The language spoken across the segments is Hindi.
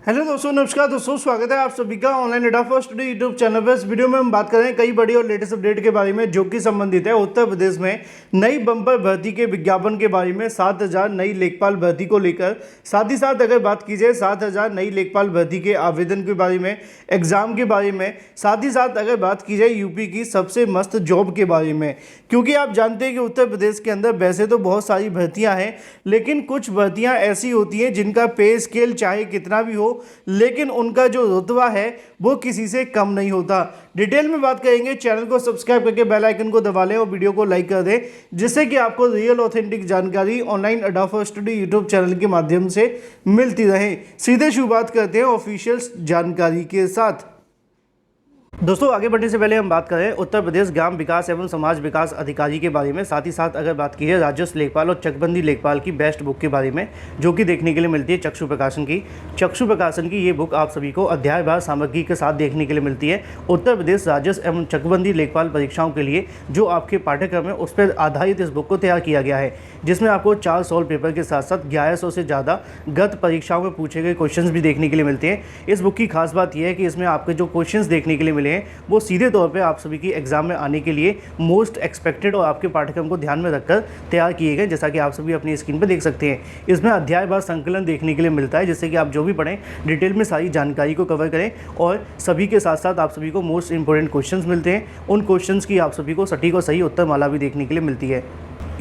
हेलो दोस्तों, नमस्कार दोस्तों, स्वागत है आप सभी का online data for study YouTube channel पर। इस वीडियो में हम बात कर रहे हैं कई बड़ी और लेटेस्ट अपडेट के बारे में जो कि संबंधित है उत्तर प्रदेश में नई बम्पर भर्ती के विज्ञापन के बारे में। 7,000 नई लेखपाल भर्ती को लेकर, साथ ही साथ अगर बात की जाए 7,000 नई लेखपाल भर्ती के आवेदन के बारे में, एग्जाम के बारे में, साथ ही साथ अगर बात की जाए यूपी की सबसे मस्त जॉब के बारे में। क्योंकि आप जानते हैं कि उत्तर प्रदेश के अंदर वैसे तो बहुत सारी भर्तियाँ हैं, लेकिन कुछ भर्तियाँ ऐसी होती हैं जिनका पे स्केल चाहे कितना भी हो, लेकिन उनका जो रुतबा है वो किसी से कम नहीं होता। डिटेल में बात करेंगे। चैनल को सब्सक्राइब करके बेल आइकन को दबा लें और वीडियो को लाइक कर दें, जिससे कि आपको रियल ऑथेंटिक जानकारी ऑनलाइन अड्डा फॉर स्टडी यूट्यूब चैनल के माध्यम से मिलती रहे। सीधे शुरुआत करते हैं ऑफिशियल जानकारी के साथ। दोस्तों, आगे बढ़ने से पहले हम बात करें उत्तर प्रदेश ग्राम विकास एवं समाज विकास अधिकारी के बारे में। साथ ही साथ अगर बात की है राजस्व लेखपाल और चकबंदी लेखपाल की बेस्ट बुक के बारे में, जो कि देखने के लिए मिलती है चक्षु प्रकाशन की। चक्षु प्रकाशन की ये बुक आप सभी को अध्यायवार सामग्री के साथ देखने के लिए मिलती है। उत्तर प्रदेश राजस्व एवं चकबंदी लेखपाल परीक्षाओं के लिए जो आपके पाठ्यक्रम है उस पर आधारित इस बुक को तैयार किया गया है, जिसमें आपको 4 सॉल्व पेपर के साथ साथ 1100 से ज़्यादा गत परीक्षाओं में पूछे गए क्वेश्चंस भी देखने के लिए मिलते हैं। इस बुक की खास बात यह है कि इसमें आपके जो क्वेश्चंस देखने के लिए मिले हैं वो सीधे तौर पे आप सभी की एग्जाम में आने के लिए मोस्ट एक्सपेक्टेड और आपके पाठ्यक्रम को ध्यान में रखकर तैयार किए गए, जैसा कि आप सभी अपनी स्क्रीन पर देख सकते हैं। इसमें अध्यायवार संकलन देखने के लिए मिलता है, जिससे कि आप जो भी पढ़ें डिटेल में सारी जानकारी को कवर करें और सभी के साथ साथ आप सभी को मोस्ट इंपॉर्टेंट क्वेश्चंस मिलते हैं। उन क्वेश्चंस की आप सभी को सटीक और सही उत्तर माला भी देखने के लिए मिलती है।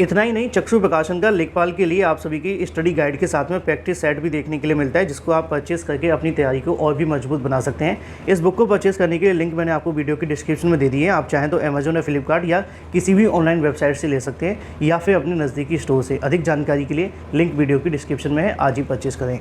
इतना ही नहीं, चक्षु प्रकाशन का लेखपाल के लिए आप सभी की स्टडी गाइड के साथ में प्रैक्टिस सेट भी देखने के लिए मिलता है, जिसको आप परचेस करके अपनी तैयारी को और भी मजबूत बना सकते हैं। इस बुक को परचेस करने के लिए लिंक मैंने आपको वीडियो की डिस्क्रिप्शन में दे दी है। आप चाहें तो अमेजोन या फ्लिपकार्ट या किसी भी ऑनलाइन वेबसाइट से ले सकते हैं, या फिर अपने नज़दीकी स्टोर से। अधिक जानकारी के लिए लिंक वीडियो की डिस्क्रिप्शन में है, आज ही परचेस करें।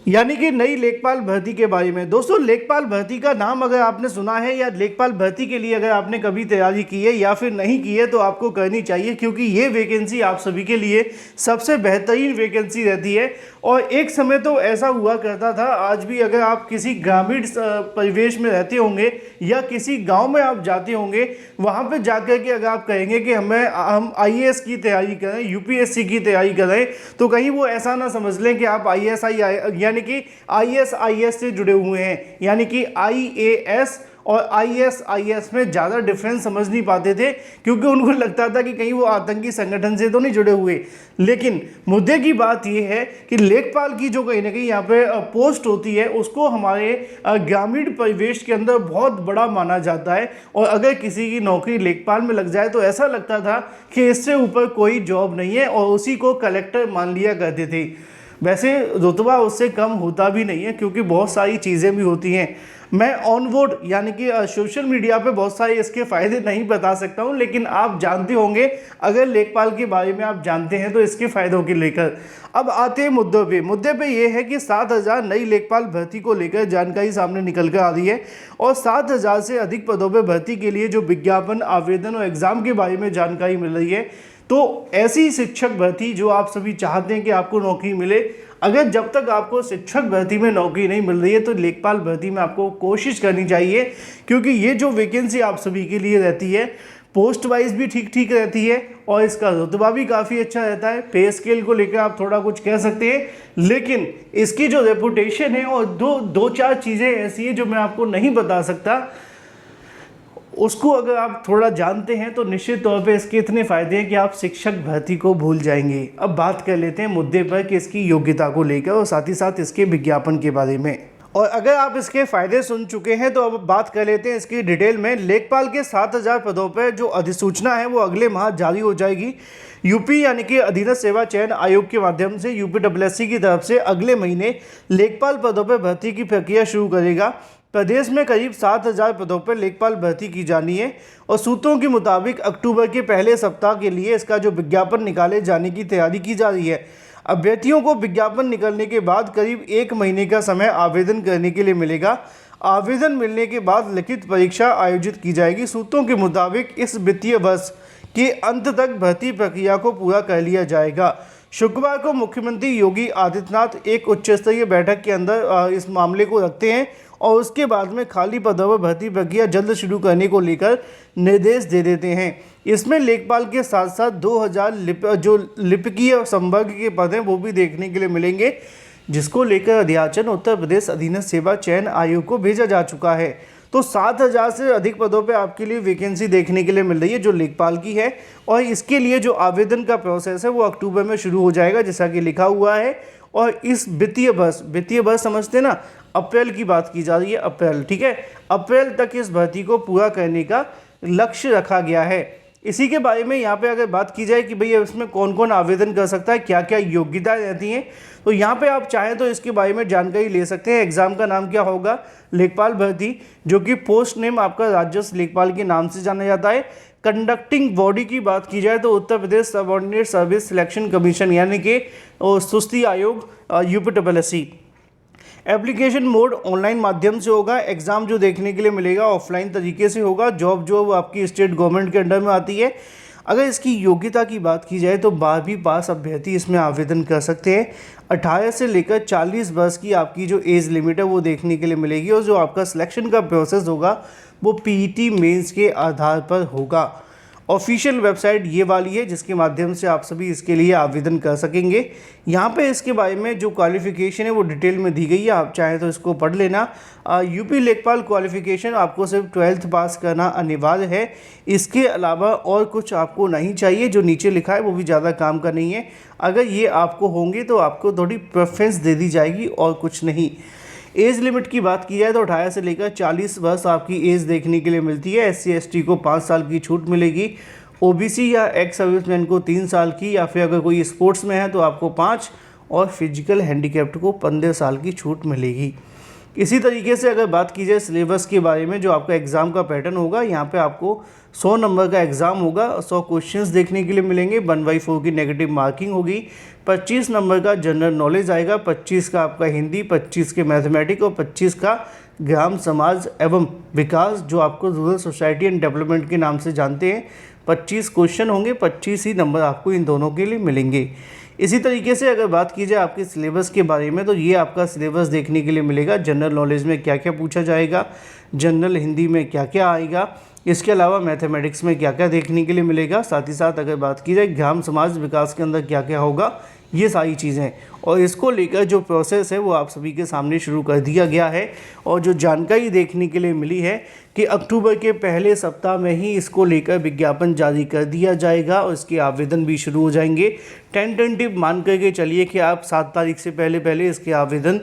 यानी कि नई लेखपाल भर्ती के बारे में। दोस्तों, लेखपाल भर्ती का नाम अगर आपने सुना है या लेखपाल भर्ती के लिए अगर आपने कभी तैयारी की है या फिर नहीं की है तो आपको करनी चाहिए, क्योंकि ये वैकेंसी आप सभी के लिए सबसे बेहतरीन वैकेंसी रहती है। और एक समय तो ऐसा हुआ करता था, आज भी अगर आप किसी ग्रामीण परिवेश में रहते होंगे या किसी गाँव में आप जाते होंगे, वहाँ पर जाकर के अगर आप कहेंगे कि हम IAS की तैयारी करें, UPSC की तैयारी करें, तो कहीं वो ऐसा ना समझ लें कि आप IAS कि IS से जुड़े हुए हैं। यानी कि IAS और IS में ज़्यादा डिफरेंस समझ नहीं पाते थे, क्योंकि उनको लगता था कि कहीं वो आतंकी संगठन से तो नहीं जुड़े हुए। लेकिन मुद्दे की बात ये है कि लेखपाल की जो कहीं ना कहीं यहाँ पे पोस्ट होती है, उसको हमारे ग्रामीण परिवेश के अंदर बहुत बड़ा माना जाता है। और अगर किसी की नौकरी लेखपाल में लग जाए तो ऐसा लगता था कि इससे ऊपर कोई जॉब नहीं है, और उसी को कलेक्टर मान लिया करते थे। वैसे रुतबा उससे कम होता भी नहीं है, क्योंकि बहुत सारी चीज़ें भी होती हैं। मैं ऑन बोर्ड यानी कि सोशल मीडिया पे बहुत सारे इसके फ़ायदे नहीं बता सकता हूं, लेकिन आप जानते होंगे, अगर लेखपाल के बारे में आप जानते हैं तो इसके फ़ायदों के लेकर। अब आते हैं मुद्दे पे ये है कि 7,000 नई लेखपाल भर्ती को लेकर जानकारी सामने निकल कर आ रही है, और 7,000 से अधिक पदों पर भर्ती के लिए जो विज्ञापन, आवेदन और एग्ज़ाम के बारे में जानकारी मिल रही है, तो ऐसी शिक्षक भर्ती जो आप सभी चाहते हैं कि आपको नौकरी मिले, अगर जब तक आपको शिक्षक भर्ती में नौकरी नहीं मिल रही है तो लेखपाल भर्ती में आपको कोशिश करनी चाहिए, क्योंकि ये जो वैकेंसी आप सभी के लिए रहती है पोस्ट वाइज भी ठीक रहती है, और इसका रुतबा भी काफ़ी अच्छा रहता है। पे स्केल को लेकर आप थोड़ा कुछ कह सकते हैं, लेकिन इसकी जो रेपुटेशन है और दो चार चीज़ें ऐसी हैं जो मैं आपको नहीं बता सकता, उसको अगर आप थोड़ा जानते हैं तो निश्चित तौर पे इसके इतने फ़ायदे हैं कि आप शिक्षक भर्ती को भूल जाएंगे। अब बात कर लेते हैं मुद्दे पर कि इसकी योग्यता को लेकर और साथ ही साथ इसके विज्ञापन के बारे में। और अगर आप इसके फ़ायदे सुन चुके हैं तो अब बात कर लेते हैं इसकी डिटेल में। लेखपाल के 7,000 पदों पर जो अधिसूचना है वो अगले माह जारी हो जाएगी। यूपी यानी कि अधीनस्थ सेवा चयन आयोग के माध्यम से UPSSC की तरफ से अगले महीने लेखपाल पदों पर भर्ती की प्रक्रिया शुरू करेगा। प्रदेश में करीब 7,000 पदों पर लेखपाल भर्ती की जानी है, और सूत्रों के मुताबिक अक्टूबर के पहले सप्ताह के लिए इसका जो विज्ञापन निकाले जाने की तैयारी की जा रही है। अभ्यर्थियों को विज्ञापन निकलने के बाद करीब 1 महीने का समय आवेदन करने के लिए मिलेगा। आवेदन मिलने के बाद लिखित परीक्षा आयोजित की जाएगी। सूत्रों के मुताबिक इस वित्तीय वर्ष के अंत तक भर्ती प्रक्रिया को पूरा कर लिया जाएगा। शुक्रवार को मुख्यमंत्री योगी आदित्यनाथ एक उच्च स्तरीय बैठक के अंदर इस मामले को रखते हैं, और उसके बाद में खाली पदों पर भर्ती प्रक्रिया जल्द शुरू करने को लेकर निर्देश दे देते हैं। इसमें लेखपाल के साथ साथ 2,000 जो लिपिकीय संवर्ग के पद हैं वो भी देखने के लिए मिलेंगे। जिसको लेकर अध्याचन उत्तर प्रदेश अधीनस्थ सेवा चयन आयोग को भेजा जा चुका है। तो 7,000 से अधिक पदों पे आपके लिए वैकेंसी देखने के लिए मिल रही है जो लेखपाल की है, और इसके लिए जो आवेदन का प्रोसेस है वो अक्टूबर में शुरू हो जाएगा जैसा कि लिखा हुआ है। और इस वित्तीय वर्ष समझते ना, अप्रैल की बात की जा रही है, अप्रैल, ठीक है, अप्रैल तक इस भर्ती को पूरा करने का लक्ष्य रखा गया है। इसी के बारे में यहाँ पे अगर बात की जाए कि भैया इसमें कौन कौन आवेदन कर सकता है, क्या क्या योग्यताएं रहती हैं, तो यहाँ पे आप चाहें तो इसके बारे में जानकारी ले सकते हैं। एग्जाम का नाम क्या होगा, लेखपाल भर्ती, जो कि पोस्ट नेम आपका राजस्व लेखपाल के नाम से जाना जाता है। कंडक्टिंग बॉडी की बात की जाए तो Uttar Pradesh subordinate service selection commission यानी कि सुस्ती आयोग, UPSSC। एप्लीकेशन मोड ऑनलाइन माध्यम से होगा। एग्ज़ाम जो देखने के लिए मिलेगा ऑफलाइन तरीके से होगा। जॉब जो आपकी स्टेट गवर्नमेंट के अंडर में आती है। अगर इसकी योग्यता की बात की जाए तो 12वीं पास अभ्यर्थी इसमें आवेदन कर सकते हैं। 18 से लेकर 40 वर्ष की आपकी जो एज लिमिट है वो देखने के लिए मिलेगी, और जो आपका सिलेक्शन का प्रोसेस होगा वो PET मेंस के आधार पर होगा। ऑफिशियल वेबसाइट ये वाली है जिसके माध्यम से आप सभी इसके लिए आवेदन कर सकेंगे। यहाँ पे इसके बारे में जो क्वालिफ़िकेशन है वो डिटेल में दी गई है, आप चाहें तो इसको पढ़ लेना। यूपी लेखपाल क्वालिफ़िकेशन आपको सिर्फ 12th पास करना अनिवार्य है। इसके अलावा और कुछ आपको नहीं चाहिए, जो नीचे लिखा है वो भी ज़्यादा काम का नहीं है। अगर ये आपको होंगे तो आपको थोड़ी प्रेफरेंस दे दी जाएगी और कुछ नहीं। एज लिमिट की बात की जाए तो 18 से लेकर 40 वर्ष आपकी एज देखने के लिए मिलती है। SC ST को 5 साल की छूट मिलेगी। OBC या एक्स सर्विसमैन को 3 साल की, या फिर अगर कोई स्पोर्ट्स में है तो आपको 5, और फिजिकल हैंडीकैप्ड को 15 साल की छूट मिलेगी। इसी तरीके से अगर बात की जाए सिलेबस के बारे में, जो आपका एग्ज़ाम का पैटर्न होगा, यहाँ पे आपको 100 नंबर का एग्ज़ाम होगा। 100 क्वेश्चंस देखने के लिए मिलेंगे। 1/4 की नेगेटिव मार्किंग होगी। 25 नंबर का जनरल नॉलेज आएगा। 25 का आपका हिंदी, 25 के मैथमेटिक्स और 25 का ग्राम समाज एवं विकास, जो आपको रूरल सोसाइटी एंड डेवलपमेंट के नाम से जानते हैं। 25 क्वेश्चन होंगे, 25 ही नंबर आपको इन दोनों के लिए मिलेंगे। इसी तरीके से अगर बात की जाए आपके सिलेबस के बारे में, तो ये आपका सिलेबस देखने के लिए मिलेगा। जनरल नॉलेज में क्या क्या पूछा जाएगा, जनरल हिंदी में क्या क्या आएगा, इसके अलावा मैथमेटिक्स में क्या क्या देखने के लिए मिलेगा, साथ ही साथ अगर बात की जाए ग्राम समाज विकास के अंदर क्या क्या होगा, ये सारी चीज़ें। और इसको लेकर जो प्रोसेस है वो आप सभी के सामने शुरू कर दिया गया है। और जो जानकारी देखने के लिए मिली है कि अक्टूबर के पहले सप्ताह में ही इसको लेकर विज्ञापन जारी कर दिया जाएगा और इसके आवेदन भी शुरू हो जाएंगे। टेंटेटिव मान करके चलिए कि आप 7 तारीख से पहले इसके आवेदन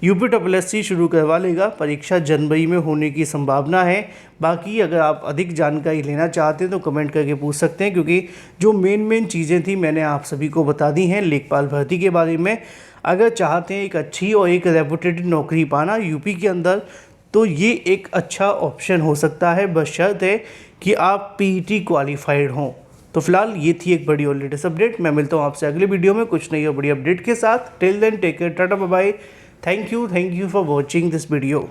UPSSC शुरू करवा लेगा। परीक्षा जनवरी में होने की संभावना है। बाकी अगर आप अधिक जानकारी लेना चाहते हैं तो कमेंट करके पूछ सकते हैं, क्योंकि जो मेन चीज़ें थी मैंने आप सभी को बता दी हैं लेखपाल भर्ती के बारे में। अगर चाहते हैं एक अच्छी और एक रेपुटेड नौकरी पाना यूपी के अंदर, तो ये एक अच्छा ऑप्शन हो सकता है, बशर्ते कि आप PET क्वालिफाइड हों। तो फिलहाल ये थी एक बड़ी और लेटेस्ट अपडेट। मैं मिलता हूँ आपसे अगले वीडियो में कुछ नई और बड़ी अपडेट के साथ। Till then take care, tata bye bye. Thank you for watching this video.